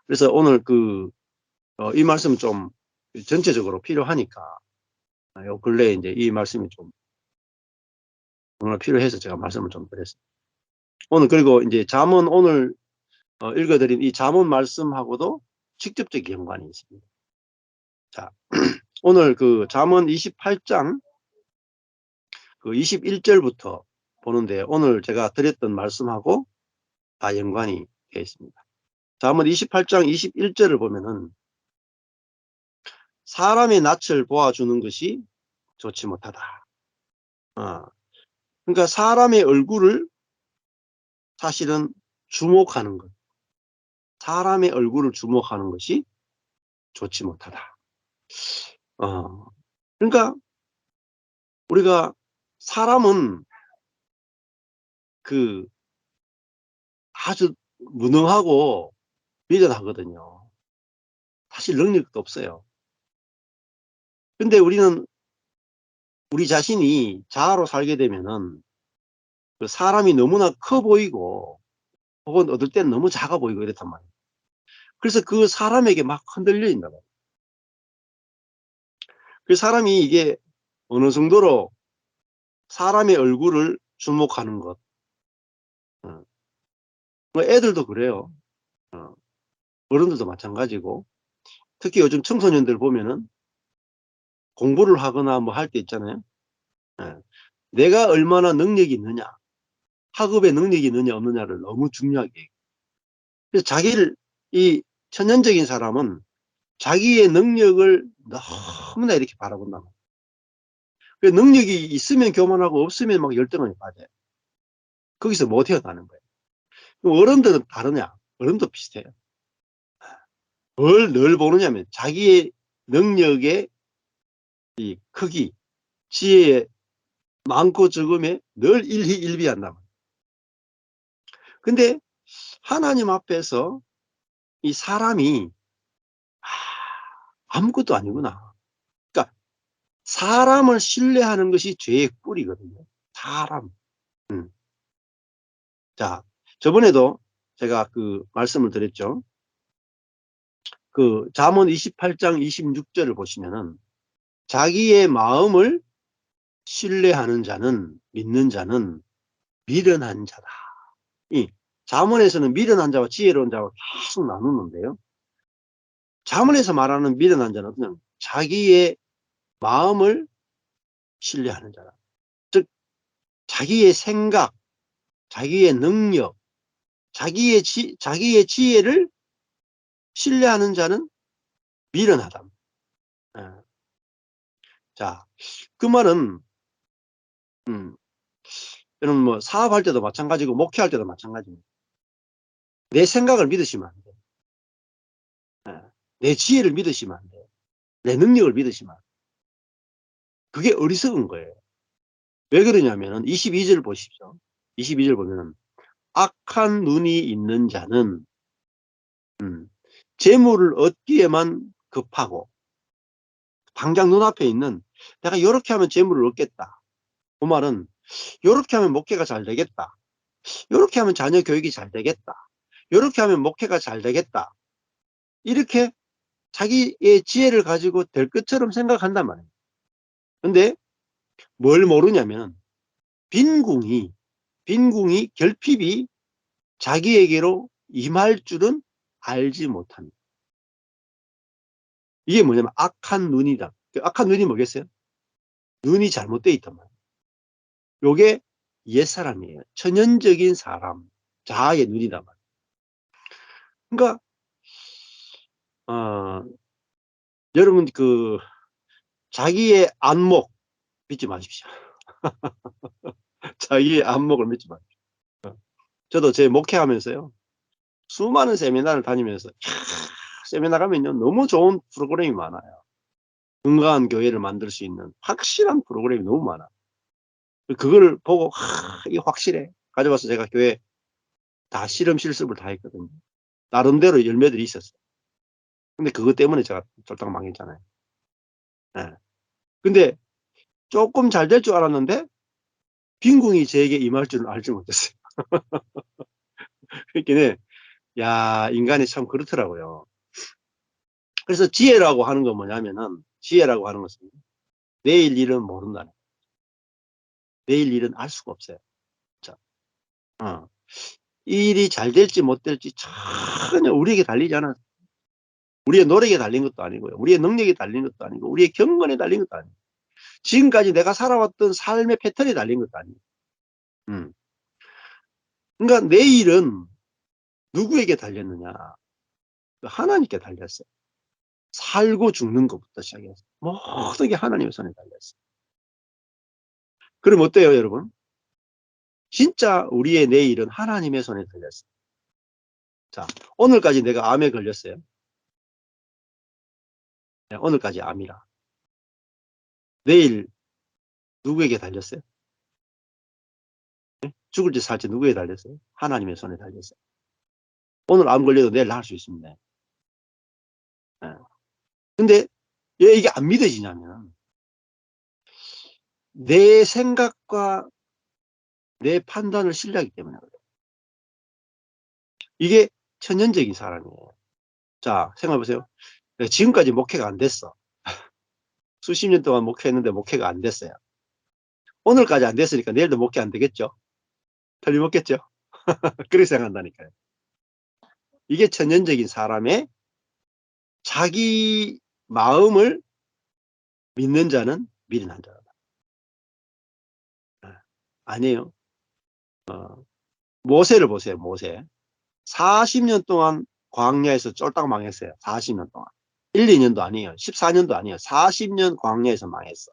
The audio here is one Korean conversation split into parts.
그래서 오늘 이 말씀은 좀 전체적으로 필요하니까, 요 근래에 이제 이 말씀이 좀 정말 필요해서 제가 말씀을 좀 드렸습니다. 오늘 그리고 이제 잠언 오늘 읽어드린 이 잠언 말씀하고도 직접적인 연관이 있습니다. 자, 오늘 잠언 28장 21절부터 보는데 오늘 제가 드렸던 말씀하고 다 연관이 되어 있습니다. 잠언 28장 21절을 보면은 사람의 낯을 보아주는 것이 좋지 못하다. 그러니까 사람의 얼굴을 사실은 주목하는 것, 사람의 얼굴을 주목하는 것이 좋지 못하다. 그러니까 우리가 사람은 아주 무능하고 미련하거든요. 사실 능력도 없어요. 근데 우리는 우리 자신이 자아로 살게 되면은 사람이 너무나 커 보이고 혹은 어떨 때는 너무 작아 보이고 이렇단 말이에요. 그래서 그 사람에게 막 흔들려 있나 봐요. 그 사람이 이게 어느 정도로 사람의 얼굴을 주목하는 것. 뭐 애들도 그래요. 어른들도 마찬가지고. 특히 요즘 청소년들 보면은 공부를 하거나 뭐 할 때 있잖아요. 내가 얼마나 능력이 있느냐, 학업에 능력이 있느냐 없느냐를 너무 중요하게 해요. 그래서 이 천연적인 사람은 자기의 능력을 너무나 이렇게 바라본다. 그 능력이 있으면 교만하고 없으면 막 열등감에 빠져요. 거기서 못 헤어나는 거예요. 어른들은 다르냐? 어른도 비슷해요. 뭘 늘 보느냐면 자기의 능력의 이 크기, 지혜의 많고 적음에 늘 일희일비한다. 근데 하나님 앞에서 이 사람이 아무것도 아니구나. 그러니까 사람을 신뢰하는 것이 죄의 뿌리거든요. 사람. 음. 자, 저번에도 제가 말씀을 드렸죠. 잠언 28장 26절을 보시면은 자기의 마음을 신뢰하는 자는, 믿는 자는 미련한 자다. 이 잠언에서는 미련한 자와 지혜로운 자가 계속 나누는데요. 잠언에서 말하는 미련한 자는 그냥 자기의 마음을 신뢰하는 자다. 즉 자기의 생각, 자기의 능력, 자기의 지혜를 신뢰하는 자는 미련하다. 자, 그 말은 여러분 뭐 사업할 때도 마찬가지고 목회할 때도 마찬가지입니다. 내 생각을 믿으시면 안 돼요. 내 지혜를 믿으시면 안 돼요. 내 능력을 믿으시면 안 돼요. 그게 어리석은 거예요. 왜 그러냐면은 22절 보십시오. 22절 보면은 악한 눈이 있는 자는 재물을 얻기에만 급하고 당장 눈앞에 있는 내가 이렇게 하면 재물을 얻겠다. 그 말은 이렇게 하면 목회가 잘 되겠다. 이렇게 하면 자녀 교육이 잘 되겠다. 이렇게 하면 목회가 잘 되겠다. 이렇게 자기의 지혜를 가지고 될 것처럼 생각한단 말이에요. 근데 뭘 모르냐면 빈궁이 결핍이 자기에게로 임할 줄은 알지 못합니다. 이게 뭐냐면 악한 눈이다. 악한 눈이 뭐겠어요? 눈이 잘못되어 있단 말이에요. 요게 옛사람이에요. 천연적인 사람, 자아의 눈이단 말이에요. 그러니까 여러분 자기의 안목 믿지 마십시오. 자기의 안목을 믿지 마십시오. 저도 제 목회하면서요. 수많은 세미나를 다니면서 세미나 가면요. 너무 좋은 프로그램이 많아요. 건강한 교회를 만들 수 있는 확실한 프로그램이 너무 많아요. 그걸 보고 이게 확실해. 가져와서 제가 교회 다 실험 실습을 다 했거든요. 나름대로 열매들이 있었어요. 근데 그것 때문에 제가 쫄딱 망했잖아요. 네. 근데 조금 잘 될 줄 알았는데 빈궁이 제게 임할 줄은 알지 못했어요. 그러니까 야, 인간이 참 그렇더라고요. 그래서 지혜라고 하는 건 뭐냐면은, 지혜라고 하는 것은 내일 일은 모른다는 거예요. 내일 일은 알 수가 없어요. 자, 어. 이 일이 잘 될지 못 될지 전혀 우리에게 달리지 않아. 우리의 노력에 달린 것도 아니고요. 우리의 능력에 달린 것도 아니고, 우리의 경건에 달린 것도 아니고, 지금까지 내가 살아왔던 삶의 패턴에 달린 것도 아니에요. 음. 그러니까 내일은 누구에게 달렸느냐? 하나님께 달렸어요. 살고 죽는 것부터 시작해서 모든 게 하나님의 손에 달렸어요. 그럼 어때요, 여러분? 진짜 우리의 내일은 하나님의 손에 달렸어요. 자, 오늘까지 내가 암에 걸렸어요. 네, 오늘까지 암이라. 내일 누구에게 달렸어요? 죽을지 살지 누구에게 달렸어요? 하나님의 손에 달렸어요. 오늘 암 걸려도 내일 나을 수 있습니다. 네. 근데 왜 이게 안 믿어지냐면, 내 생각과 내 판단을 신뢰하기 때문에 그래요. 이게 천연적인 사람이에요. 자, 생각해보세요. 지금까지 목회가 안 됐어. 수십 년 동안 목회했는데 목회가 안 됐어요. 오늘까지 안 됐으니까 내일도 목회 안 되겠죠? 틀림없겠죠? 그렇게 생각한다니까요. 이게 천연적인 사람의 자기 마음을 믿는 자는 미련한 자다. 아니에요. 모세를 보세요. 모세. 40년 동안 광야에서 쫄딱 망했어요. 40년 동안. 1, 2년도 아니에요. 14년도 아니에요. 40년 광야에서 망했어.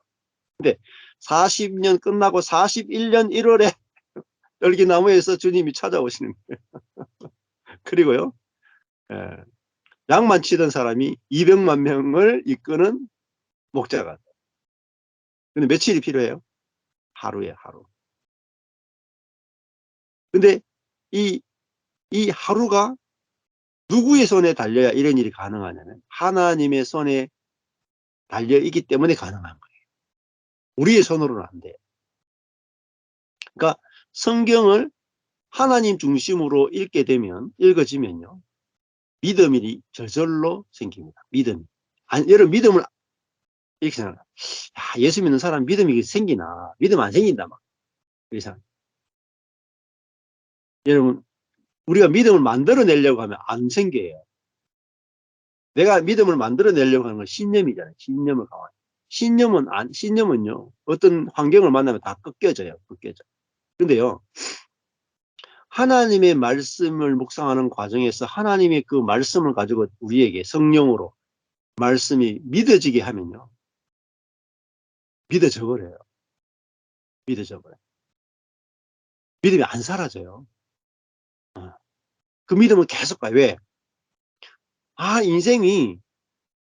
근데 40년 끝나고 41년 1월에 열기나무에서 주님이 찾아오시는 거예요. 그리고요, 양만 치던 사람이 200만 명을 이끄는 목자가. 근데 며칠이 필요해요? 하루에 하루. 근데 이, 이 하루가 누구의 손에 달려야 이런 일이 가능하냐면 하나님의 손에 달려있기 때문에 가능한 거예요. 우리의 손으로는 안 돼요. 그러니까 성경을 하나님 중심으로 읽게 되면, 읽어지면요, 믿음이 저절로 생깁니다. 믿음이. 아니, 여러분, 믿음을 이렇게 생각해요. 예수 믿는 사람 믿음이 생기나? 믿음 안 생긴다, 막. 그래서 여러분, 우리가 믿음을 만들어내려고 하면 안 생겨요. 내가 믿음을 만들어내려고 하는 건 신념이잖아요. 신념을 강화해. 신념은요, 어떤 환경을 만나면 다 꺾여져요. 꺾여져. 근데요, 하나님의 말씀을 묵상하는 과정에서 하나님의 그 말씀을 가지고 우리에게 성령으로 말씀이 믿어지게 하면요, 믿어져 버려요. 믿어져 버려요. 믿음이 안 사라져요. 그 믿음은 계속 가요. 왜? 인생이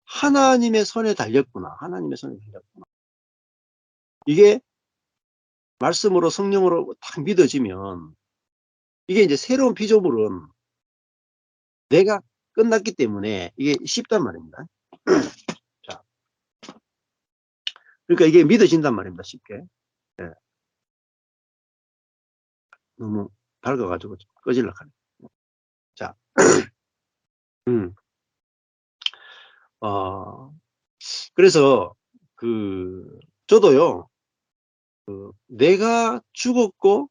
하나님의 손에 달렸구나. 하나님의 손에 달렸구나. 이게 말씀으로 성령으로 딱 믿어지면, 이게 이제 새로운 피조물은 내가 끝났기 때문에 이게 쉽단 말입니다. 자, 그러니까 이게 믿어진단 말입니다. 쉽게. 네. 너무 밝아가지고 꺼질라 하네. 자, 음, 어, 그래서 저도요, 내가 죽었고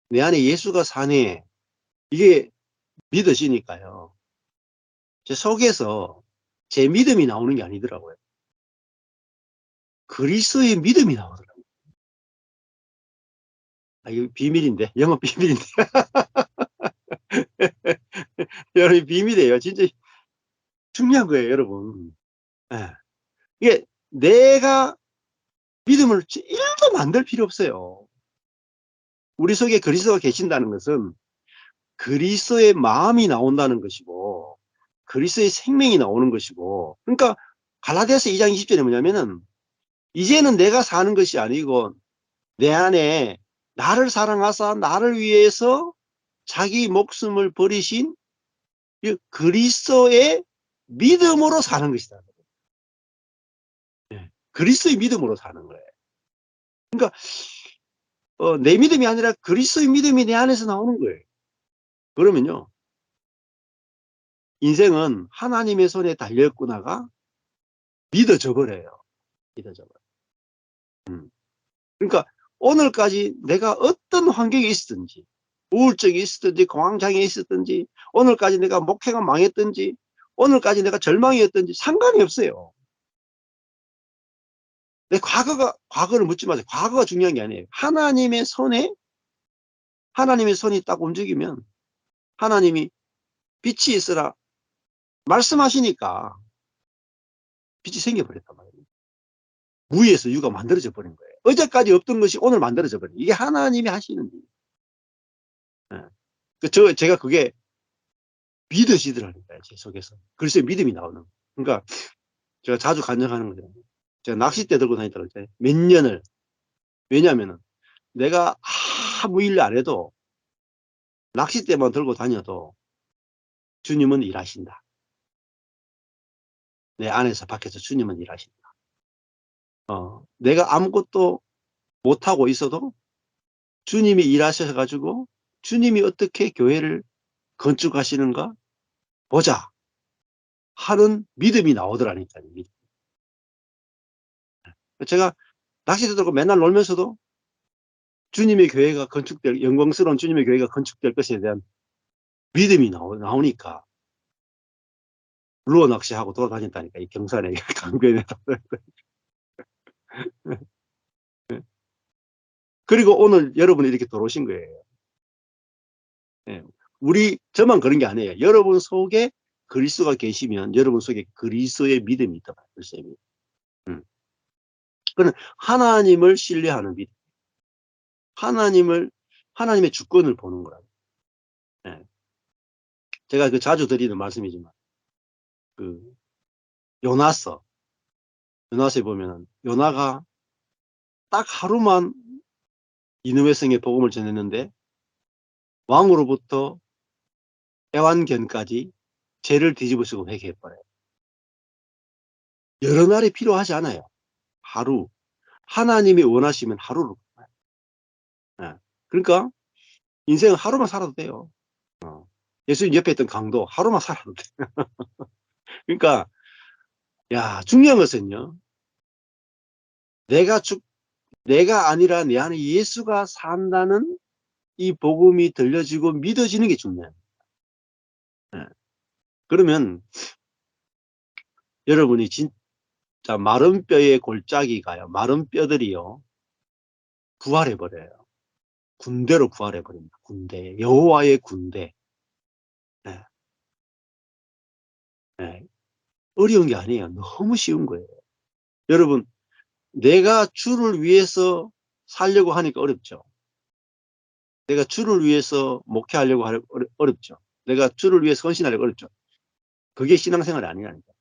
내 안에 예수가 사네, 이게 믿어지니까요, 제 속에서 제 믿음이 나오는 게 아니더라고요. 그리스도의 믿음이 나오더라고요. 이거 비밀인데, 영업 비밀인데. 여러분, 비밀이에요. 진짜 중요한 거예요, 여러분. 예. 이게 내가 믿음을 1도 만들 필요 없어요. 우리 속에 그리스도가 계신다는 것은 그리스도의 마음이 나온다는 것이고, 그리스도의 생명이 나오는 것이고, 그러니까 갈라디아서 2장 20절에 뭐냐면은, 이제는 내가 사는 것이 아니고 내 안에 나를 사랑하사 나를 위해서 자기 목숨을 버리신 그리스도의 믿음으로 사는 것이다. 그리스도의 믿음으로 사는 거예요. 그러니까 내 믿음이 아니라 그리스도의 믿음이 내 안에서 나오는 거예요. 그러면요, 인생은 하나님의 손에 달렸구나가 믿어져 버려요. 믿어져 버려요. 그러니까 오늘까지 내가 어떤 환경에 있었든지, 우울증이 있었든지 공황장애 있었든지, 오늘까지 내가 목회가 망했든지, 오늘까지 내가 절망이었든지 상관이 없어요. 내 과거를 묻지 마세요. 과거가 중요한 게 아니에요. 하나님의 손이 딱 움직이면 하나님이 빛이 있으라 말씀하시니까 빛이 생겨버렸단 말이에요. 무에서 유가 만들어져 버린 거예요. 어제까지 없던 것이 오늘 만들어져 버린 거예요. 이게 하나님이 하시는 일이에요. 제가 그게 믿어지더라니까요, 제 속에서. 그래서 믿음이 나오는 거예요. 그러니까 제가 자주 간증하는 거죠. 제가 낚싯대 들고 다녔다고 했잖아요. 몇 년을. 왜냐면은 내가 아무 일 안 해도 낚싯대만 들고 다녀도 주님은 일하신다. 내 안에서 밖에서 주님은 일하신다. 내가 아무것도 못하고 있어도 주님이 일하셔가지고 주님이 어떻게 교회를 건축하시는가 보자 하는 믿음이 나오더라니까요. 제가 낚싯대 들고 맨날 놀면서도 주님의 교회가 건축될, 영광스러운 주님의 교회가 건축될 것에 대한 믿음이 나오니까 루어 낚시하고 돌아다녔다니까, 이 경산에, 강변에. 그리고 오늘 여러분이 이렇게 들어오신 거예요. 예. 저만 그런 게 아니에요. 여러분 속에 그리스도가 계시면 여러분 속에 그리스도의 믿음이 있다. 그리스도의 믿음. 그는 하나님을 신뢰하는 믿음. 하나님의 주권을 보는 거라고. 예. 제가 자주 드리는 말씀이지만, 요나서에 보면, 요나가 딱 하루만 니느웨 성에 복음을 전했는데, 왕으로부터 애완견까지 죄를 뒤집어쓰고 회개해버려요. 여러 날이 필요하지 않아요. 하루. 하나님이 원하시면 하루로. 예. 그러니까 인생은 하루만 살아도 돼요. 예수님 옆에 있던 강도 하루만 살아도 돼. 그러니까 중요한 것은요. 내가 아니라 내 안에 예수가 산다는 이 복음이 들려지고 믿어지는 게 중요해요. 예. 그러면 여러분이 진짜 마른 뼈의 골짜기가요. 마른 뼈들이요. 부활해버려요. 군대로 부활해버립니다. 군대. 여호와의 군대. 예. 예. 어려운 게 아니에요. 너무 쉬운 거예요. 여러분, 내가 주를 위해서 살려고 하니까 어렵죠. 내가 주를 위해서 목회하려고 어렵죠. 내가 주를 위해서 헌신하려고 어렵죠. 그게 신앙생활이 아니라니까.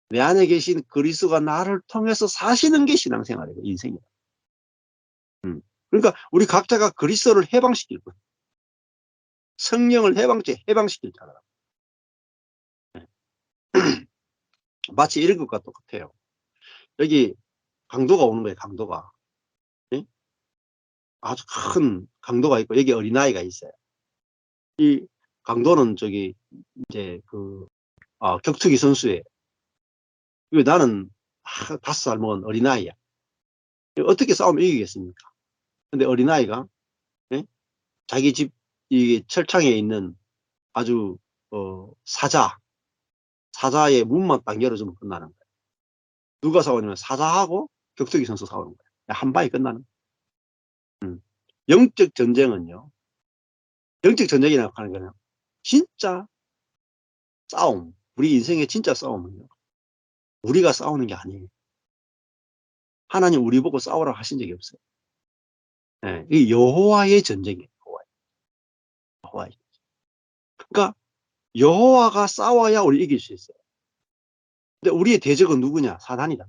내 안에 계신 그리스도가 나를 통해서 사시는 게 신앙생활이에요. 인생이에요. 그러니까 우리 각자가 그리스도를 해방시킬 거예요. 성령을 해방시킬 자라. 마치 이런 것과 똑같아요. 여기 강도가 오는 거예요. 강도가. 예? 아주 큰 강도가 있고 여기 어린아이가 있어요. 이 강도는 이제 격투기 선수예요. 나는 5살 먹은 어린아이야. 어떻게 싸우면 이기겠습니까? 근데 어린아이가, 예? 자기 집 이 철창에 있는 아주 사자의 문만 딱 열어주면 끝나는 거예요. 누가 싸우냐면 사자하고 격투기 선수 싸우는 거예요. 한 방에 끝나는 거예요. 영적 전쟁은요. 영적 전쟁이라고 하는 거는 진짜 싸움. 우리 인생의 진짜 싸움은요. 우리가 싸우는 게 아니에요. 하나님 우리 보고 싸우라고 하신 적이 없어요. 예, 이 여호와의 전쟁이에요. 여호와의. 그러니까 여호와가 싸워야 우리 이길 수 있어요. 근데 우리의 대적은 누구냐? 사단이다.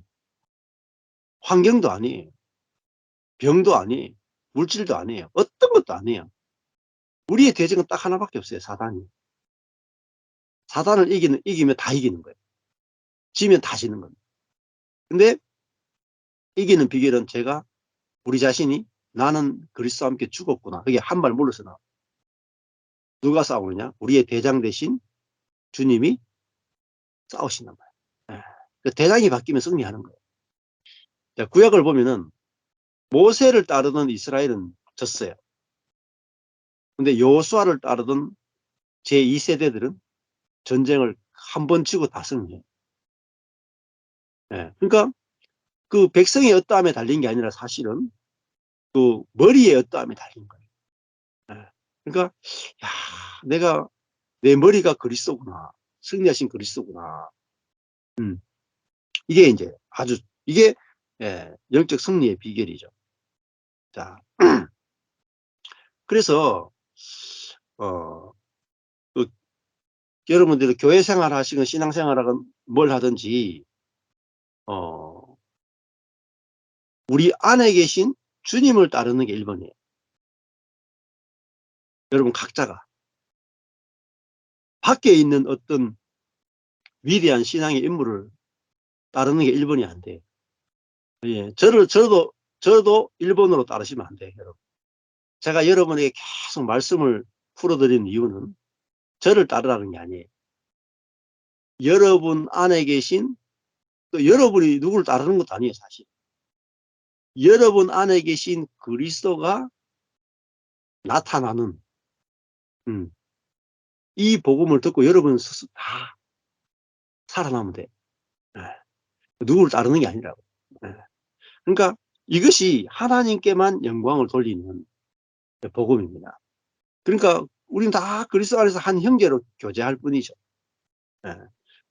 환경도 아니에요. 병도 아니에요. 물질도 아니에요. 어떤 것도 아니에요. 우리의 대적은 딱 하나밖에 없어요. 사단이. 사단을 이기면 다 이기는 거예요. 지면 다 지는 겁니다. 근데 이기는 비결은 우리 자신이 나는 그리스도와 함께 죽었구나. 그게 한 발 물러서 나와. 누가 싸우느냐? 우리의 대장 대신 주님이 싸우신단 말이에요. 예. 그 대장이 바뀌면 승리하는 거예요. 자, 구약을 보면은 모세를 따르던 이스라엘은 졌어요. 근데 여호수아를 따르던 제2세대들은 전쟁을 한 번 치고 다 승리해요. 예. 그러니까 그 백성의 어떠함에 달린 게 아니라 사실은 그 머리의 어떠함에 달린 거예요. 예. 그러니까 야, 내가 내 머리가 그리스도구나. 승리하신 그리스도구나. 이게 이제 아주 이게 예, 영적 승리의 비결이죠. 자, 그래서 어, 그 여러분들이 교회 생활하시건 신앙생활하건 뭘 하든지 어, 우리 안에 계신 주님을 따르는 게 1번이에요. 여러분 각자가 밖에 있는 어떤 위대한 신앙의 인물을 따르는 게 1번이 안 돼요. 예, 저도 1번으로 따르시면 안 돼요, 여러분. 제가 여러분에게 계속 말씀을 풀어드리는 이유는 저를 따르라는 게 아니에요. 여러분 안에 계신 또 여러분이 누구를 따르는 것도 아니에요, 사실. 여러분 안에 계신 그리스도가 나타나는 음, 이 복음을 듣고 여러분 스스로 다 살아나면 돼. 예. 누구를 따르는 게 아니라고. 예. 그러니까 이것이 하나님께만 영광을 돌리는 복음입니다. 그러니까 우리는 다 그리스도 안에서 한 형제로 교제할 뿐이죠. 예.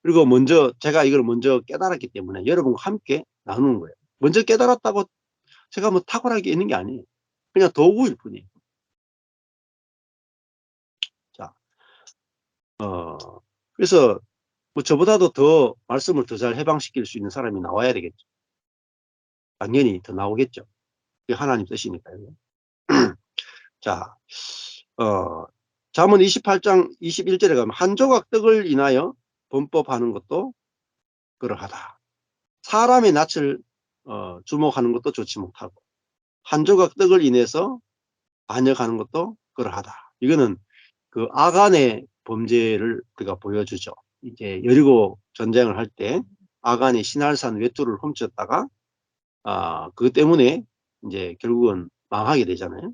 그리고 먼저 제가 이걸 먼저 깨달았기 때문에 여러분과 함께 나누는 거예요. 먼저 깨달았다고 제가 뭐 탁월하게 있는 게 아니에요. 그냥 도구일 뿐이에요. 자, 그래서 뭐 저보다도 더 말씀을 더 잘 해방시킬 수 있는 사람이 나와야 되겠죠. 당연히 더 나오겠죠. 그게 하나님 뜻이니까요. 자, 잠언 28장 21절에 가면 한 조각 떡을 인하여 범법하는 것도 그러하다. 사람의 낯을 주목하는 것도 좋지 못하고 한 조각 떡을 인해서 반역하는 것도 그러하다. 이거는 그 아간의 범죄를 우리가 보여주죠. 이제 여리고 전쟁을 할 때 아간이 신할산 외투를 훔쳤다가 그것 때문에 이제 결국은 망하게 되잖아요.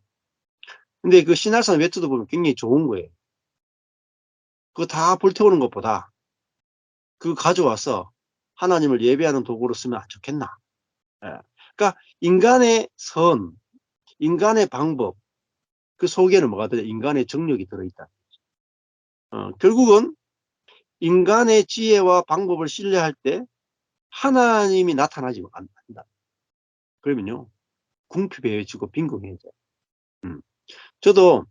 근데 그 신할산 외투도 보면 굉장히 좋은 거예요. 그거 다 불태우는 것보다 그거 가져와서 하나님을 예배하는 도구로 쓰면 안 좋겠나. 예. 그러니까 인간의 선, 인간의 방법, 그 속에는 뭐가 들어? 인간의 정력이 들어있다. 결국은 인간의 지혜와 방법을 신뢰할 때 하나님이 나타나지 않는다. 그러면요, 궁핍해지고 빈궁해져요. 음. 저도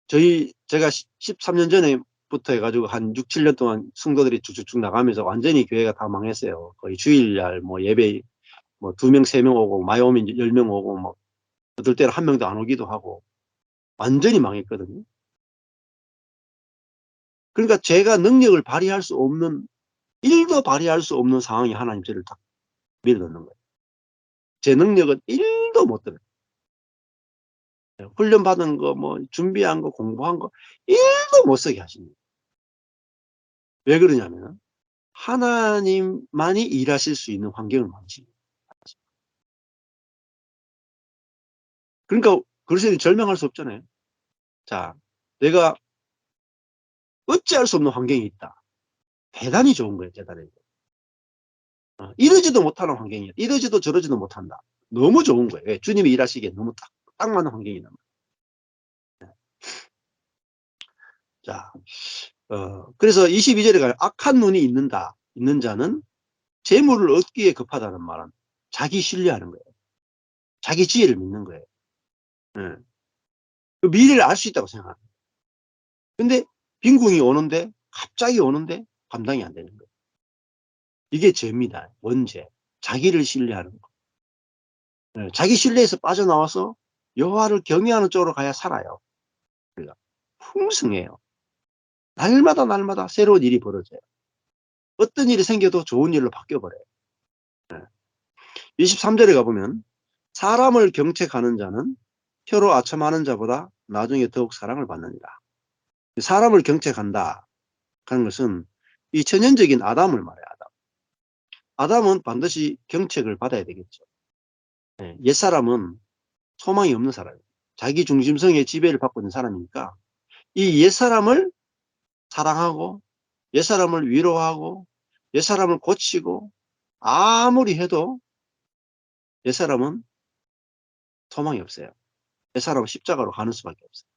제가 13년 전에부터 해가지고 한 6, 7년 동안 성도들이 쭉쭉쭉 나가면서 완전히 교회가 다 망했어요. 거의 주일날 뭐 예배 뭐 2명, 3명 오고 많이 오면 10명 오고 뭐 어떨 때는 1명도 안 오기도 하고 완전히 망했거든요. 그러니까 제가 능력을 발휘할 수 없는 1도 발휘할 수 없는 상황이 하나님 저를 딱 밀어넣는 거예요. 제 능력은 1도 못 들어요. 훈련받은 거, 뭐, 준비한 거, 공부한 거, 1도 못 쓰게 하십니다. 왜 그러냐면, 하나님만이 일하실 수 있는 환경을 만드십니다. 그러니까, 그리스도인이 절명할 수 없잖아요. 자, 내가 어찌할 수 없는 환경이 있다. 대단히 좋은 거예요, 대단히. 이러지도 못하는 환경이에요. 이러지도 저러지도 못한다. 너무 좋은 거예요. 왜? 주님이 일하시기에 너무 딱 맞는 환경이란 말이에요. 자, 그래서 22절에 가요. 악한 눈이 있는 자는 재물을 얻기에 급하다는 말은 자기 신뢰하는 거예요. 자기 지혜를 믿는 거예요. 예. 그 미래를 알 수 있다고 생각합니다. 근데 빈궁이 오는데 갑자기 오는데 감당이 안 되는 거예요. 이게 죄입니다. 원죄. 자기를 신뢰하는 거. 예. 자기 신뢰에서 빠져나와서 여호와를 경외하는 쪽으로 가야 살아요. 그러니까 풍성해요. 날마다 새로운 일이 벌어져요. 어떤 일이 생겨도 좋은 일로 바뀌어버려요. 예. 23절에 가보면 사람을 경책하는 자는 혀로 아첨하는 자보다 나중에 더욱 사랑을 받느니라. 사람을 경책한다 하는 것은 이 천연적인 아담을 말해요. 아담은 반드시 경책을 받아야 되겠죠. 예, 옛사람은 소망이 없는 사람이에요. 자기 중심성의 지배를 받고 있는 사람이니까 이 옛사람을 사랑하고 옛사람을 위로하고 옛사람을 고치고 아무리 해도 옛사람은 소망이 없어요. 옛사람은 십자가로 가는 수밖에 없어요.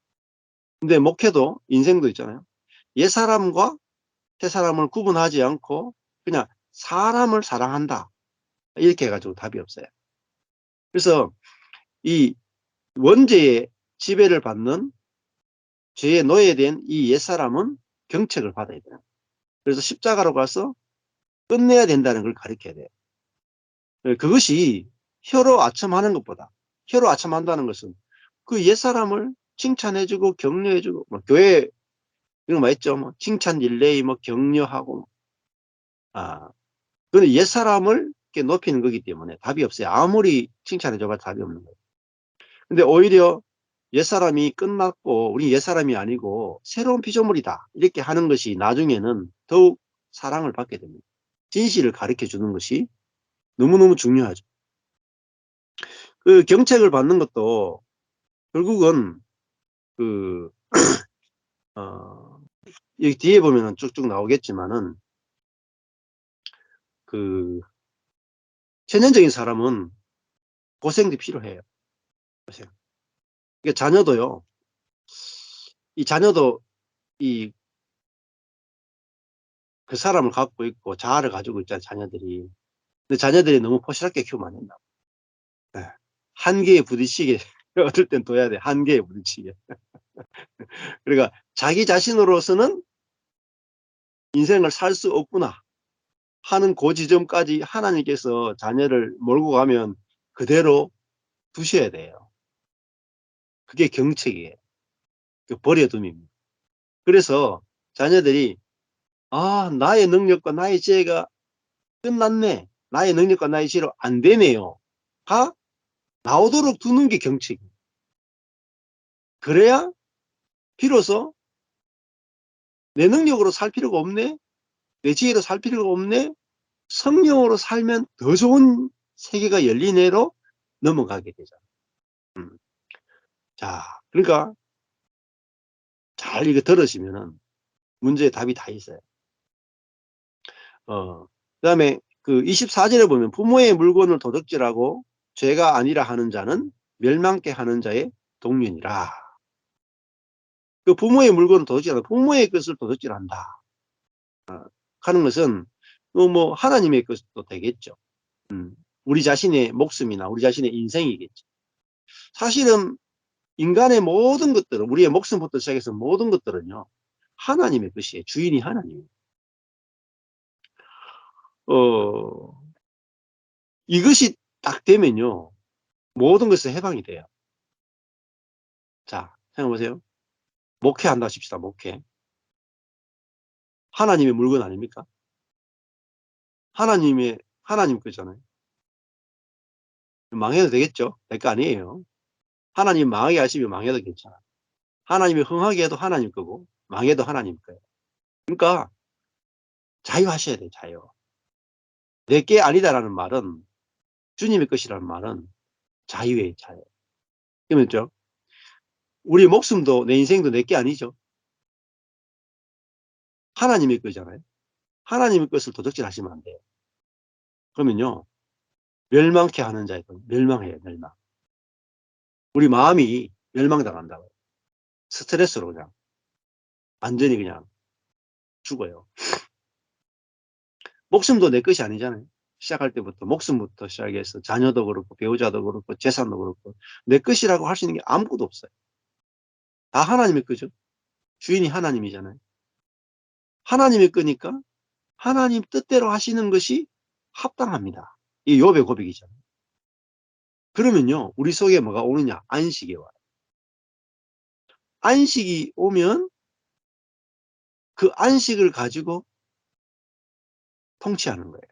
근데 목회도 인생도 있잖아요. 옛사람과 새사람을 구분하지 않고 그냥 사람을 사랑한다. 이렇게 해가지고 답이 없어요. 그래서 이 원죄의 지배를 받는 죄의 노예된 이 옛사람은 경책을 받아야 돼요. 그래서 십자가로 가서 끝내야 된다는 걸 가르쳐야 돼요. 그것이 혀로 아첨하는 것보다, 혀로 아첨한다는 것은 그 옛사람을 칭찬해주고 격려해주고, 뭐 교회 이런 거 있죠. 뭐 칭찬 릴레이, 뭐 격려하고, 그건 옛사람을 이렇게 높이는 거기 때문에 답이 없어요. 아무리 칭찬해줘봐 답이 없는 거예요. 근데 오히려 옛사람이 끝났고 우리 옛사람이 아니고 새로운 피조물이다 이렇게 하는 것이 나중에는 더욱 사랑을 받게 됩니다. 진실을 가르쳐 주는 것이 너무너무 중요하죠. 그 경책을 받는 것도 결국은 그 여기 뒤에 보면은 쭉쭉 나오겠지만은 그 천연적인 사람은 고생도 필요해요. 고생. 그러니까 자녀도요. 이 자녀도 이 그 사람을 갖고 있고 자아를 가지고 있잖아요. 자녀들이. 근데 자녀들이 너무 포시럽게 키우면 안 된다. 네. 한계에 부딪히게 어떨 땐 둬야 돼. 한계에 부딪히게. 그러니까 자기 자신으로서는 인생을 살 수 없구나 하는 그 지점까지 하나님께서 자녀를 몰고 가면 그대로 두셔야 돼요. 그게 경책이에요. 그 버려둠입니다. 그래서 자녀들이 나의 능력과 나의 지혜가 끝났네. 나의 능력과 나의 지혜로 안 되네요. 가 나오도록 두는 게 경책이에요. 그래야 비로소 내 능력으로 살 필요가 없네. 내 지혜로 살 필요가 없네. 성령으로 살면 더 좋은 세계가 열리네로 넘어가게 되잖아요. 자, 그러니까 잘 이거 들으시면은 문제의 답이 다 있어요. 그다음에 그 24절에 보면 부모의 물건을 도둑질하고 죄가 아니라 하는 자는 멸망케 하는 자의 동면이라. 그 부모의 물건을 도둑질하고 부모의 것을 도둑질한다 하는 것은 뭐 하나님의 것도 되겠죠. 우리 자신의 목숨이나 우리 자신의 인생이겠죠. 사실은 인간의 모든 것들은 우리의 목숨부터 시작해서 모든 것들은요. 하나님의 것이에요. 주인이 하나님이에요. 이것이 딱 되면요. 모든 것에 해방이 돼요. 자, 생각해보세요. 목회한다 하십시다. 목회. 하나님의 물건 아닙니까? 하나님 거잖아요. 망해도 되겠죠? 내 거 아니에요. 하나님 망하게 하시면 망해도 괜찮아. 하나님이 흥하게 해도 하나님 거고 망해도 하나님 거예요. 그러니까 자유하셔야 돼요. 자유. 내 게 아니다라는 말은 주님의 것이라는 말은 자유예요. 자유. 그렇죠? 우리 목숨도 내 인생도 내 게 아니죠. 하나님의 거잖아요. 하나님의 것을 도둑질 하시면 안 돼요. 그러면요. 멸망케 하는 자에 멸망해요. 멸망. 우리 마음이 멸망당한다고요. 스트레스로 그냥 완전히 그냥 죽어요. 목숨도 내 것이 아니잖아요. 시작할 때부터 목숨부터 시작해서 자녀도 그렇고 배우자도 그렇고 재산도 그렇고 내 것이라고 할 수 있는 게 아무것도 없어요. 다 하나님의 거죠. 주인이 하나님이잖아요. 하나님의 거니까 하나님 뜻대로 하시는 것이 합당합니다. 이 욥의 고백이잖아요. 그러면요. 우리 속에 뭐가 오느냐. 안식이 와요. 안식이 오면 그 안식을 가지고 통치하는 거예요.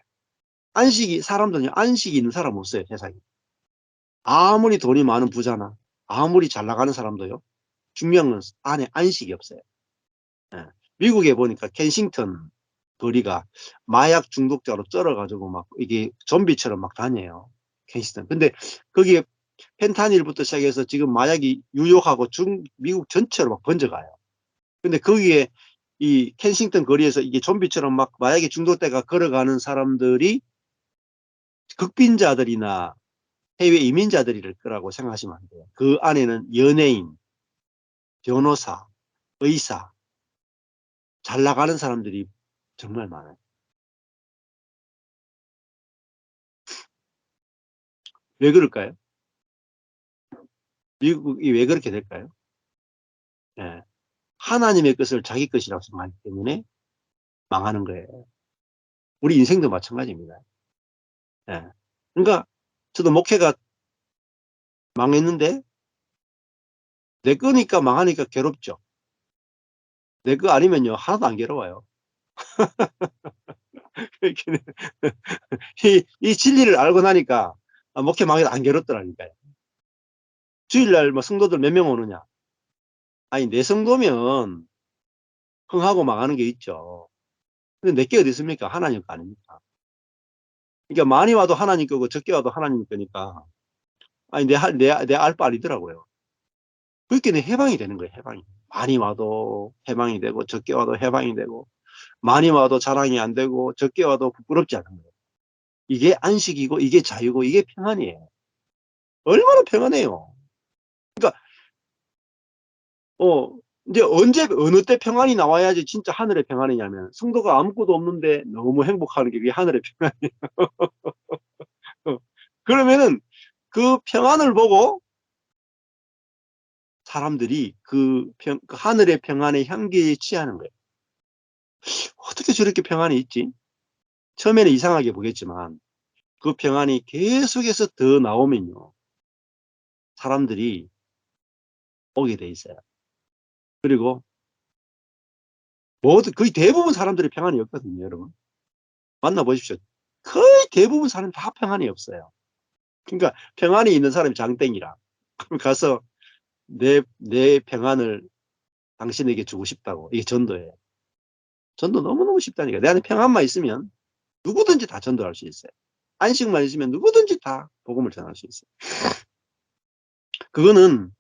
사람들은요. 안식이 있는 사람 없어요. 세상에. 아무리 돈이 많은 부자나 아무리 잘 나가는 사람도요. 중요한 건 안에 안식이 없어요. 예. 미국에 보니까 켄싱턴 거리가 마약 중독자로 쩔어 가지고 막 이게 좀비처럼 막 다녀요, 켄싱턴. 근데 거기에 펜타닐부터 시작해서 지금 마약이 유혹하고 미국 전체로 막 번져가요. 근데 거기에 이 켄싱턴 거리에서 이게 좀비처럼 막 마약에 중독돼가 걸어가는 사람들이 극빈자들이나 해외 이민자들일 거라고 생각하시면 안 돼요. 그 안에는 연예인, 변호사, 의사, 잘 나가는 사람들이 정말 많아요. 왜 그럴까요? 미국이 왜 그렇게 될까요? 예. 하나님의 것을 자기 것이라고 생각하기 때문에 망하는 거예요. 우리 인생도 마찬가지입니다. 예. 그러니까 저도 목회가 망했는데 내 거니까 망하니까 괴롭죠. 내 거 아니면요 하나도 안 괴로워요. 이 진리를 알고 나니까 목회 망해도 안 괴롭더라니까요. 주일날 뭐 성도들 몇 명 오느냐? 아니 내 성도면 흥하고 망하는 게 있죠. 근데 내게 어디 있습니까? 하나님 거 아닙니까? 그러니까 많이 와도 하나님 거고 적게 와도 하나님 거니까 아니 내 알 바 아니더라고요. 그렇게 내 해방이 되는 거예요. 해방이. 많이 와도 해방이 되고 적게 와도 해방이 되고 많이 와도 자랑이 안 되고 적게 와도 부끄럽지 않은 거예요. 이게 안식이고 이게 자유고 이게 평안이에요. 얼마나 평안해요. 그러니까 어 이제 언제 어느 때 평안이 나와야지 진짜 하늘의 평안이냐면 성도가 아무것도 없는데 너무 행복하는 게 그게 하늘의 평안이에요. 그러면은 그 평안을 보고 사람들이 그 하늘의 평안의 향기에 취하는 거예요. 어떻게 저렇게 평안이 있지? 처음에는 이상하게 보겠지만 그 평안이 계속해서 더 나오면요. 사람들이 오게 돼 있어요. 그리고 모두 거의 대부분 사람들이 평안이 없거든요, 여러분. 만나 보십시오. 거의 대부분 사람 다 평안이 없어요. 그러니까 평안이 있는 사람이 장땡이라. 그럼 가서 내 평안을 당신에게 주고 싶다고. 이게 전도예요. 전도 너무너무 쉽다니까. 내 안에 평안만 있으면 누구든지 다 전도할 수 있어요. 안식만 있으면 누구든지 다 복음을 전할 수 있어요. 그거는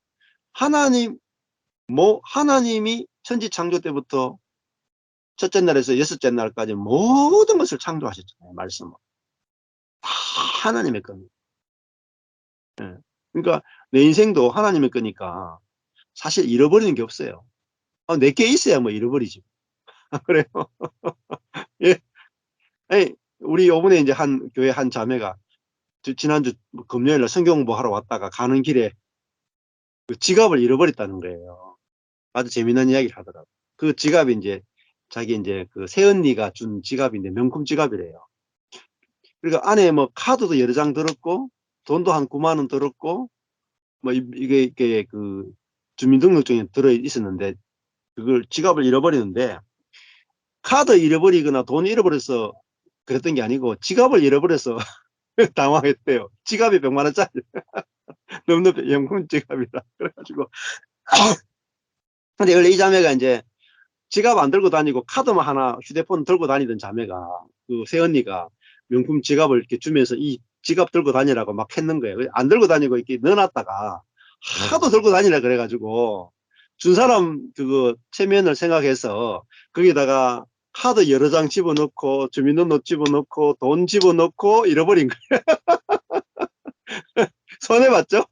하나님이 천지 창조 때부터 첫째 날에서 여섯째 날까지 모든 것을 창조하셨잖아요. 말씀으로. 다 하나님의 겁니다. 예. 그러니까 내 인생도 하나님의 거니까 사실 잃어버리는 게 없어요. 내게 있어야 뭐 잃어버리지. 그래요. 예. 아니, 우리 요번에 이제 교회 한 자매가 지난주 금요일 날 성경 공부하러 왔다가 가는 길에 그 지갑을 잃어버렸다는 거예요. 아주 재미난 이야기를 하더라고요. 그 지갑이 이제 자기 이제 그 새언니가 준 지갑인데 명품 지갑이래요. 그러니까 안에 뭐 카드도 여러 장 들었고 돈도 한 9만 원 들었고 뭐 이게 그 주민등록증에 들어 있었는데 그걸 지갑을 잃어버리는데 카드 잃어버리거나 돈 잃어버려서 그랬던 게 아니고 지갑을 잃어버려서 당황했대요. 지갑이 100만 원짜리 넘는 명품 지갑이라 그래가지고 근데 원래 이 자매가 이제 지갑 안 들고 다니고 카드만 하나 휴대폰 들고 다니던 자매가 그 새언니가 명품 지갑을 이렇게 주면서 이 지갑 들고 다니라고 막 했는 거예요. 안 들고 다니고 이렇게 넣어놨다가 하도 들고 다니라 그래가지고 준 사람 그거 체면을 생각해서 거기다가 카드 여러 장 집어넣고 주민등록 집어넣고 돈 집어넣고 잃어버린 거예요. 손해봤죠?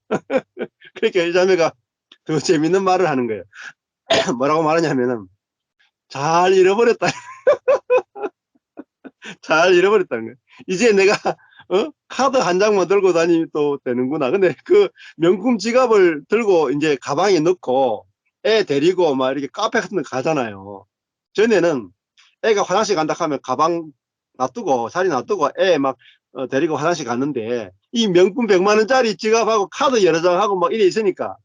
그러니까 이 자매가 더 재밌는 말을 하는 거예요. 뭐라고 말하냐면은 잘 잃어버렸다. 잘 잃어버렸다는 거예요. 이제 내가 카드 한 장만 들고 다니도 되는구나. 근데 그 명품 지갑을 들고 이제 가방에 넣고 애 데리고 막 이렇게 카페 같은 데 가잖아요. 전에는 애가 화장실 간다 하면 가방 놔두고 자리 놔두고 애 막 데리고 화장실 갔는데 이 명품 100만 원짜리 지갑하고 카드 여러 장하고 막 이래 있으니까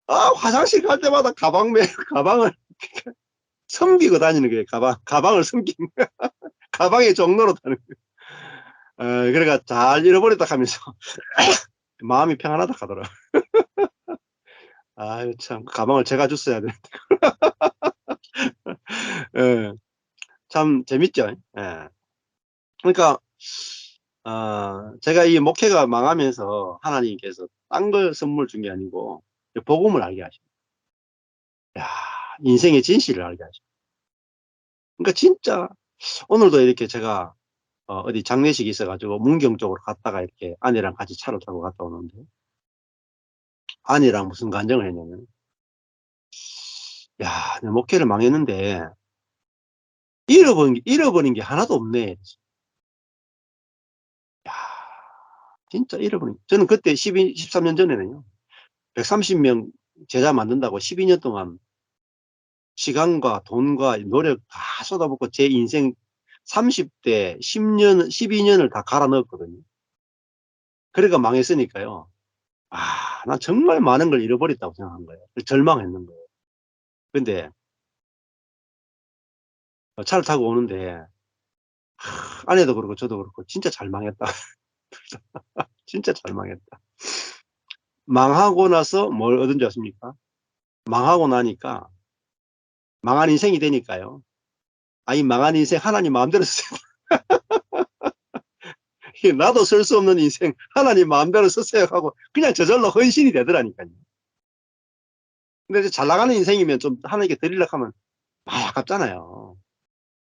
화장실 갈 때마다 가방을 섬기고 다니는 거예요. 가방을 섬기는 가방의 종로로 다니는 그래가 잘 잃어버렸다 하면서 마음이 평안하다 하더라. 아유 참 가방을 제가 줬어야 돼. 예. 참 재밌죠. 예. 그러니까 제가 이 목회가 망하면서 하나님께서 딴 걸 선물 준 게 아니고 복음을 알게 하신 야 인생의 진실을 알게 하신 그러니까 진짜 오늘도 이렇게 제가 어디 장례식이 있어 가지고 문경 쪽으로 갔다가 이렇게 아내랑 같이 차를 타고 갔다 오는데 아내랑 무슨 간증을 했냐면 "야 내 목회를 망했는데 잃어버린 게 하나도 없네." 야 진짜 잃어버린 저는 그때 13년 전에는요. 130명 제자 만든다고 12년 동안 시간과 돈과 노력 다 쏟아붓고 제 인생 30대 10년 12 년을 다 갈아 넣었거든요. 그러니까 망했으니까요. 난 정말 많은 걸 잃어버렸다고 생각한 거예요. 절망했는 거예요. 근데 차를 타고 오는데 아내도 그렇고 저도 그렇고 '진짜 잘 망했다. 진짜 잘 망했다.' 망하고 나서 뭘 얻은 줄 아십니까? 망하고 나니까 망한 인생이 되니까요. 이 망한 인생 하나님 마음대로 쓰세요. 나도 쓸 수 없는 인생 하나님 마음대로 쓰세요 하고 그냥 저절로 헌신이 되더라니까요. 근데 이제 잘 나가는 인생이면 좀 하나님께 드리려고 하면 아깝잖아요.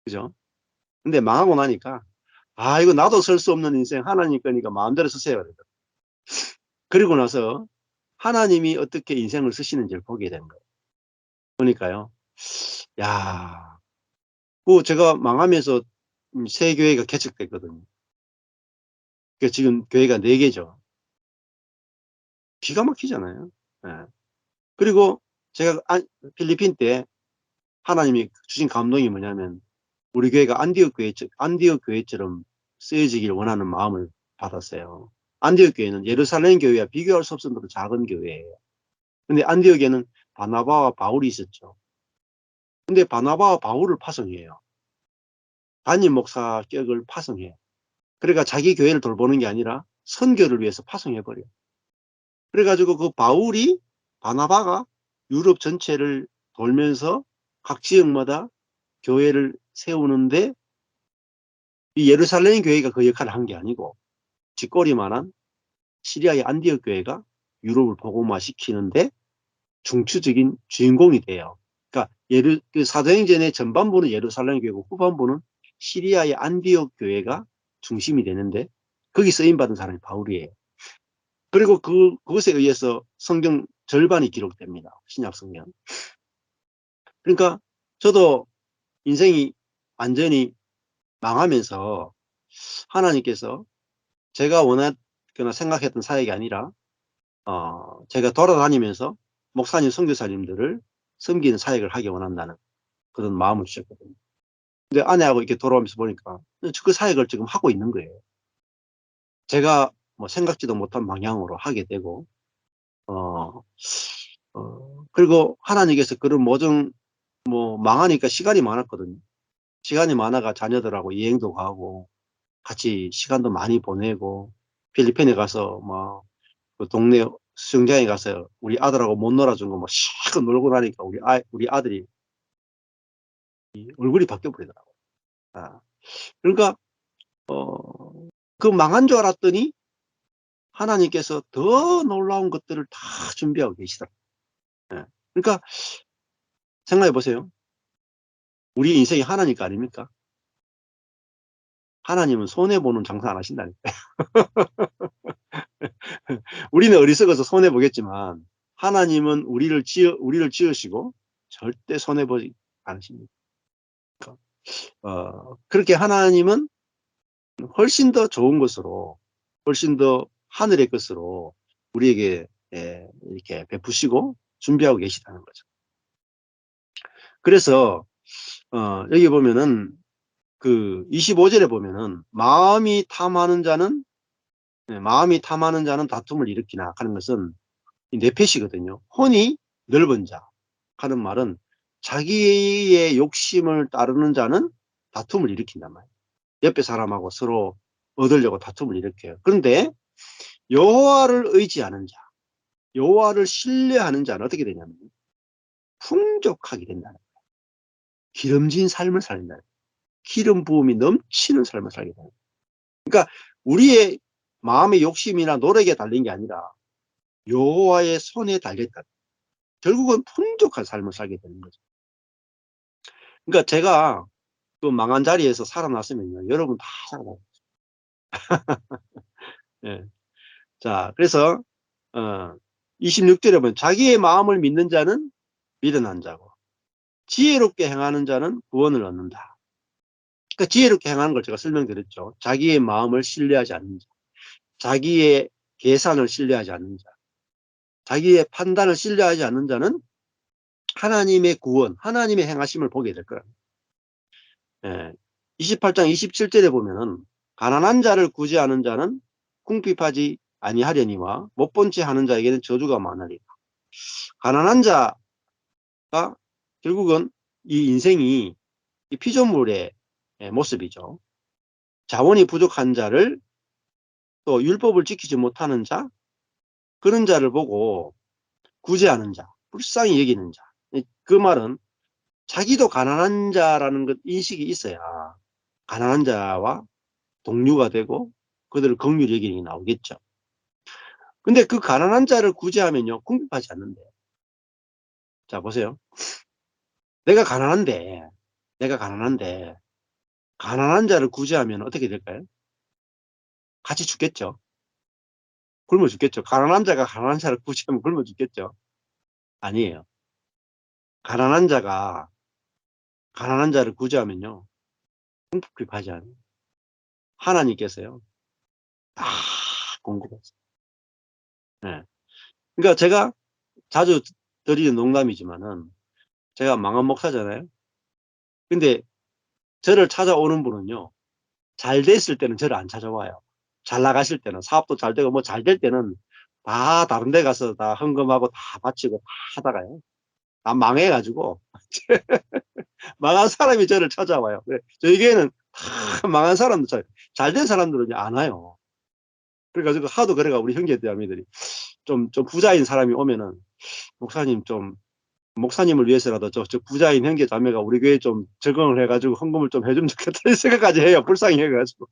그죠? 근데 망하고 나니까 이거 나도 쓸 수 없는 인생 하나님 거니까 마음대로 쓰세요." 그러더라고요. 그리고 나서 하나님이 어떻게 인생을 쓰시는지를 보게 된 거예요. 보니까요. 야 제가 망하면서 새 교회가 개척됐거든요. 지금 교회가 4 개죠. 기가 막히잖아요. 예. 그리고 제가 필리핀 때 하나님이 주신 감동이 뭐냐면 우리 교회가 안디옥 교회처럼 쓰여지길 원하는 마음을 받았어요. 안디옥 교회는 예루살렘 교회와 비교할 수 없을 정도로 작은 교회예요. 근데 안디옥에는 바나바와 바울이 있었죠. 근데 바나바와 바울을 파송해요. 담임 목사격을 파송해요. 그러니까 자기 교회를 돌보는 게 아니라 선교를 위해서 파송해 버려요. 그래 가지고 그 바나바가 유럽 전체를 돌면서 각 지역마다 교회를 세우는데 이 예루살렘 교회가 그 역할을 한 게 아니고 쥐꼬리만한 시리아의 안디옥 교회가 유럽을 복음화시키는데 중추적인 주인공이 돼요. 그러니까 사도행전의 전반부는 예루살렘 교회고 후반부는 시리아의 안디옥 교회가 중심이 되는데 거기 쓰임 받은 사람이 바울이에요. 그리고 그것에 의해서 성경 절반이 기록됩니다. 신약 성경. 그러니까 저도 인생이 완전히 망하면서 하나님께서 제가 원했거나 생각했던 사역이 아니라 제가 돌아다니면서 목사님, 선교사님들을 섬기는 사역을 하기 원한다는 그런 마음을 주셨거든요. 근데 아내하고 이렇게 돌아오면서 보니까 그 사역을 지금 하고 있는 거예요. 제가 뭐 생각지도 못한 방향으로 하게 되고 어 그리고 하나님께서 그런 모든 망하니까 시간이 많았거든요. 시간이 많아가 자녀들하고 여행도 가고 같이 시간도 많이 보내고 필리핀에 가서 그 동네 수영장에 가서 우리 아들하고 못 놀아준 거 실컷 놀고 나니까 우리 아들이 이 얼굴이 바뀌어 버리더라고요. 아 그러니까 그 망한 줄 알았더니 하나님께서 더 놀라운 것들을 다 준비하고 계시더라고요. 예. 그러니까 생각해 보세요. 우리 인생이 하나님 거 아닙니까? 하나님은 손해 보는 장사 안 하신다니까요. 우리는 어리석어서 손해 보겠지만 하나님은 우리를 지으시고 절대 손해 보지 않으십니다. 그렇게 하나님은 훨씬 더 좋은 것으로 훨씬 더 하늘의 것으로 우리에게 이렇게 베푸시고 준비하고 계시다는 거죠. 그래서 여기 보면은 그 25 절에 보면은 마음이 탐하는 자는 다툼을 일으키나 하는 것은 이 뇌패시거든요. 혼이 넓은 자 하는 말은 자기의 욕심을 따르는 자는 다툼을 일으킨단 말이에요. 옆에 사람하고 서로 얻으려고 다툼을 일으켜요. 그런데 여호와를 의지하는 자, 여호와를 신뢰하는 자는 어떻게 되냐면 풍족하게 된다는 거예요. 기름진 삶을 살린다는 거예요. 기름 부음이 넘치는 삶을 살게 됩니다. 그러니까 우리의 마음의 욕심이나 노력에 달린 게 아니라 여호와의 손에 달렸다. 결국은 풍족한 삶을 살게 되는 거죠. 그러니까 제가 그 망한 자리에서 살아났으면요, 여러분 다 살아나요. 예. 자, 그래서 26절에 보면 자기의 마음을 믿는 자는 미련한 자고 지혜롭게 행하는 자는 구원을 얻는다. 그러니까 지혜롭게 행하는 걸 제가 설명드렸죠. 자기의 마음을 신뢰하지 않는 자, 자기의 계산을 신뢰하지 않는 자, 자기의 판단을 신뢰하지 않는 자는 하나님의 구원, 하나님의 행하심을 보게 될 거예요. 예. 28장 27절에 보면은 가난한 자를 구제하는 자는 궁핍하지 아니하려니와 못 본 채 하는 자에게는 저주가 많으리라. 가난한 자가 결국은 이 인생이 이 피조물의 모습이죠. 자원이 부족한 자를, 또 율법을 지키지 못하는 자, 그런 자를 보고 구제하는 자, 불쌍히 여기는 자. 그 말은 자기도 가난한 자라는 것 인식이 있어야 가난한 자와 동료가 되고 그들을 긍휼히 여기는 게 나오겠죠. 근데 그 가난한 자를 구제하면요, 궁핍하지 않는데. 자, 보세요. 내가 가난한데, 내가 가난한데, 가난한 자를 구제하면 어떻게 될까요? 같이 죽겠죠. 굶어 죽겠죠. 가난한 자가 가난한 자를 구제하면 굶어 죽겠죠. 아니에요. 가난한 자가 가난한 자를 구제하면요, 궁핍하지 않아요. 하나님께서요, 다 공급하세요. 네. 그러니까 제가 자주 드리는 농담이지만은, 제가 망한 목사잖아요. 근데 저를 찾아오는 분은요, 잘 됐을 때는 저를 안 찾아와요. 잘 나가실 때는, 사업도 잘 되고 뭐 잘 될 때는 다 다른 데 가서 다 헌금하고 다 바치고 다 하다가요, 다 망해가지고 망한 사람이 저를 찾아와요. 저희 교회는 다 망한 사람들, 잘 된 사람들은 안 와요. 그래가지고 하도 그래가 우리 형제자매들이 좀 부자인 사람이 오면은, 목사님 좀, 목사님을 위해서라도 저 부자인 형제자매가 우리 교회에 좀 적응을 해가지고 헌금을 좀 해주면 좋겠다 이 생각까지 해요. 불쌍히 해가지고.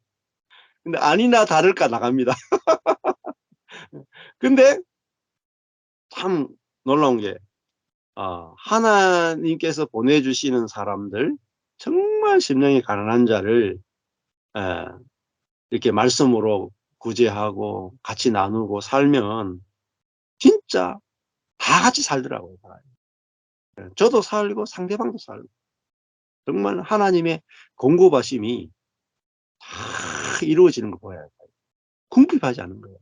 근데 아니나 다를까 나갑니다. 근데 참 놀라운 게, 하나님께서 보내주시는 사람들, 정말 심령이 가난한 자를 에, 이렇게 말씀으로 구제하고 같이 나누고 살면 진짜 다 같이 살더라고요. 저도 살고 상대방도 살고, 정말 하나님의 공급하심이 다 이루어지는 거 보여요. 궁핍하지 않은 거예요.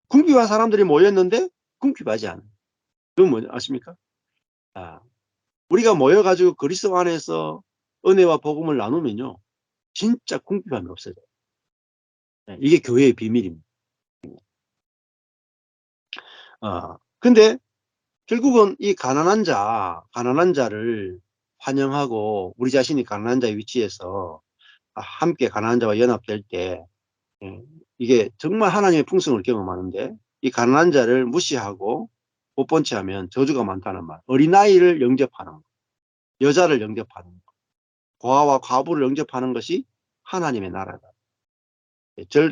궁핍한 사람들이 모였는데 궁핍하지 않은. 그건 뭐냐 아십니까? 아, 우리가 모여가지고 그리스도 안에서 은혜와 복음을 나누면요, 진짜 궁핍함이 없어져요. 이게 교회의 비밀입니다. 근데 결국은 이 가난한 자를 환영하고 우리 자신이 가난한 자의 위치에서 함께 가난한 자와 연합될 때, 예, 이게 정말 하나님의 풍성을 경험하는데, 이 가난한 자를 무시하고 못 본 채 하면 저주가 많다는 말. 어린아이를 영접하는 것, 여자를 영접하는 것, 고아와 과부를 영접하는 것이 하나님의 나라다.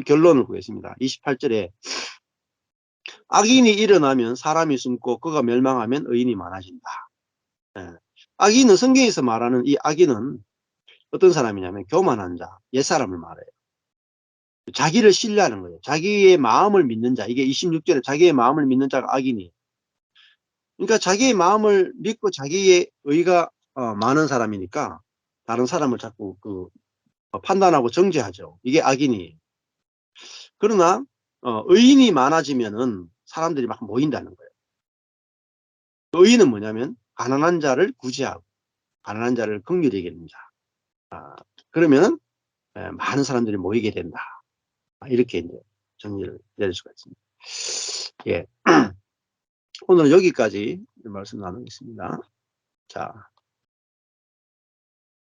결론을 보겠습니다. 28절에 악인이 일어나면 사람이 숨고 그가 멸망하면 의인이 많아진다. 예. 악인은, 성경에서 말하는 이 악인은 어떤 사람이냐면 교만한 자, 옛사람을 말해요. 자기를 신뢰하는 거예요. 자기의 마음을 믿는 자. 이게 26절에 자기의 마음을 믿는 자가 악인이에요. 그러니까 자기의 마음을 믿고 자기의 의가 많은 사람이니까 다른 사람을 자꾸 판단하고 정죄하죠. 이게 악인이에요. 그러나 의인이 많아지면은 사람들이 막 모인다는 거예요. 의인은 뭐냐면 가난한 자를 구제하고 가난한 자를 긍휼히 여기는 자. 그러면 많은 사람들이 모이게 된다. 이렇게 이제 정리를 내릴 수가 있습니다. 예. 오늘은 여기까지 말씀 나누겠습니다. 자.